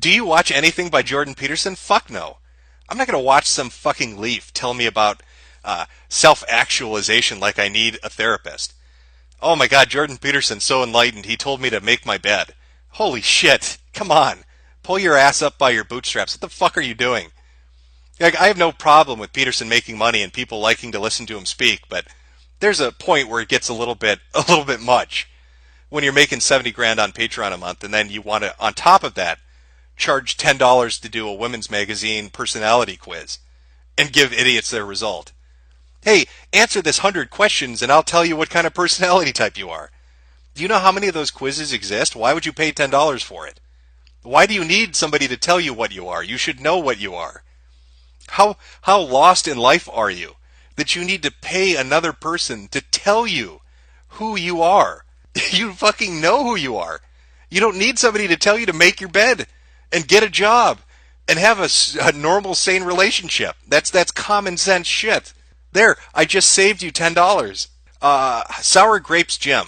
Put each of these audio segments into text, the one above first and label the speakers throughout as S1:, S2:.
S1: Do you watch anything by Jordan Peterson? Fuck no. I'm not going to watch some fucking leaf tell me about self-actualization like I need a therapist. Oh my god, Jordan Peterson's so enlightened, he told me to make my bed. Holy shit, come on. Pull your ass up by your bootstraps. What the fuck are you doing? Like, I have no problem with Peterson making money and people liking to listen to him speak, but there's a point where it gets a little bit much. When you're making 70 grand on Patreon a month and then you want to, on top of that, charge $10 to do a women's magazine personality quiz and give idiots their result. Hey, answer this 100 questions and I'll tell you what kind of personality type you are. Do you know how many of those quizzes exist? Why would you pay $10 for it? Why do you need somebody to tell you what you are? You should know what you are. How lost in life are you that you need to pay another person to tell you who you are? You fucking know who you are. You don't need somebody to tell you to make your bed and get a job and have a normal, sane relationship. That's common sense shit. There, I just saved you $10. Sour Grapes Jim.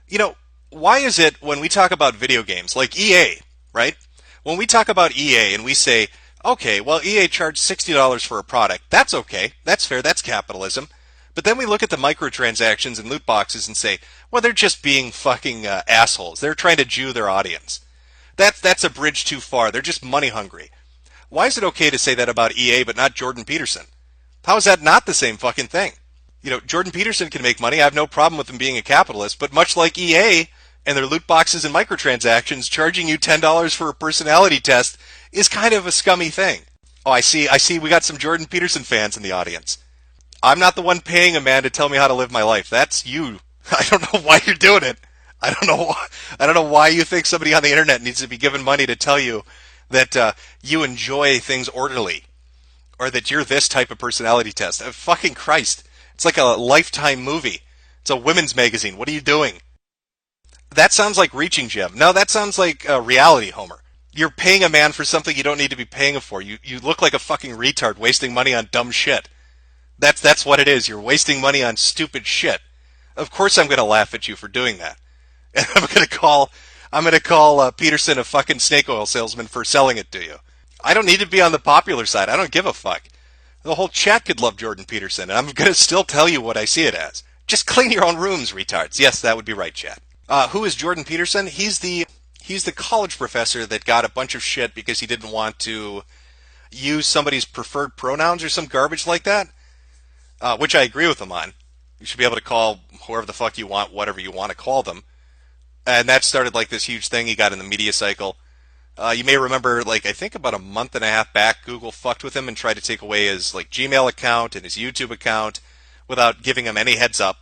S1: You know, why is it when we talk about video games, like EA, right? When we talk about EA and we say, okay, well, EA charged $60 for a product. That's okay. That's fair. That's capitalism. But then we look at the microtransactions and loot boxes and say, well, they're just being fucking assholes. They're trying to Jew their audience. That's a bridge too far. They're just money hungry. Why is it okay to say that about EA but not Jordan Peterson? How is that not the same fucking thing? You know, Jordan Peterson can make money. I have no problem with him being a capitalist. But much like EA and their loot boxes and microtransactions, charging you $10 for a personality test is kind of a scummy thing. Oh, I see. We got some Jordan Peterson fans in the audience. I'm not the one paying a man to tell me how to live my life. That's you. I don't know why you're doing it. I don't know why you think somebody on the internet needs to be given money to tell you that you enjoy things orderly, or that you're this type of personality test. Fucking Christ. It's like a Lifetime movie. It's a women's magazine. What are you doing? That sounds like reaching, Jim. No, that sounds like reality, Homer. You're paying a man for something you don't need to be paying him for. You look like a fucking retard wasting money on dumb shit. That's what it is. You're wasting money on stupid shit. Of course I'm going to laugh at you for doing that. And I'm going to call Peterson a fucking snake oil salesman for selling it to you. I don't need to be on the popular side. I don't give a fuck. The whole chat could love Jordan Peterson, and I'm going to still tell you what I see it as. Just clean your own rooms, retards. Yes, that would be right, chat. Who is Jordan Peterson? He's the college professor that got a bunch of shit because he didn't want to use somebody's preferred pronouns or some garbage like that, which I agree with him on. You should be able to call whoever the fuck you want, whatever you want to call them. And that started like this huge thing he got in the media cycle. You may remember, like, I think about a month and a half back, Google fucked with him and tried to take away his like Gmail account and his YouTube account without giving him any heads up,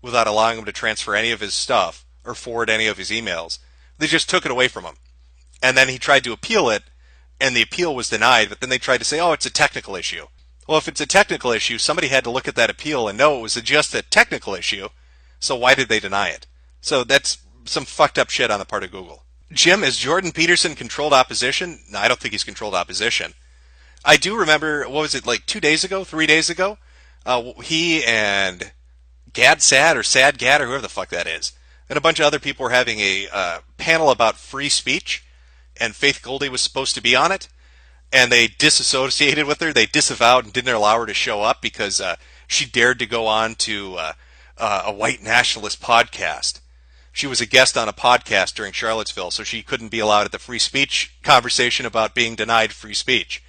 S1: without allowing him to transfer any of his stuff or forward any of his emails. They just took it away from him. And then he tried to appeal it, and the appeal was denied, but then they tried to say, oh, it's a technical issue. Well, if it's a technical issue, somebody had to look at that appeal and know it was just a technical issue, so why did they deny it? So that's some fucked up shit on the part of Google. Jim, is Jordan Peterson controlled opposition? No, I don't think he's controlled opposition. I do remember, what was it, like 2 days ago, 3 days ago? He and Gad Sad or Sad Gad or whoever the fuck that is, and a bunch of other people were having a panel about free speech, and Faith Goldie was supposed to be on it, and they disassociated with her. They disavowed and didn't allow her to show up because she dared to go on to a white nationalist podcast. She was a guest on a podcast during Charlottesville, so she couldn't be allowed at the free speech conversation about being denied free speech.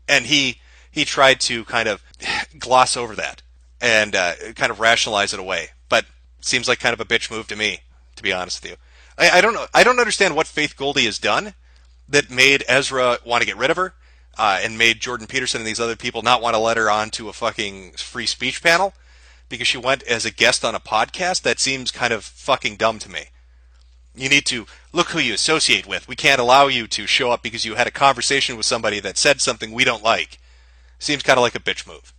S1: And he tried to kind of gloss over that and kind of rationalize it away. But it seems like kind of a bitch move to me, to be honest with you. I don't know. I don't understand what Faith Goldie has done that made Ezra want to get rid of her and made Jordan Peterson and these other people not want to let her onto a fucking free speech panel because she went as a guest on a podcast. That seems kind of fucking dumb to me. You need to look who you associate with. We can't allow you to show up because you had a conversation with somebody that said something we don't like. Seems kind of like a bitch move.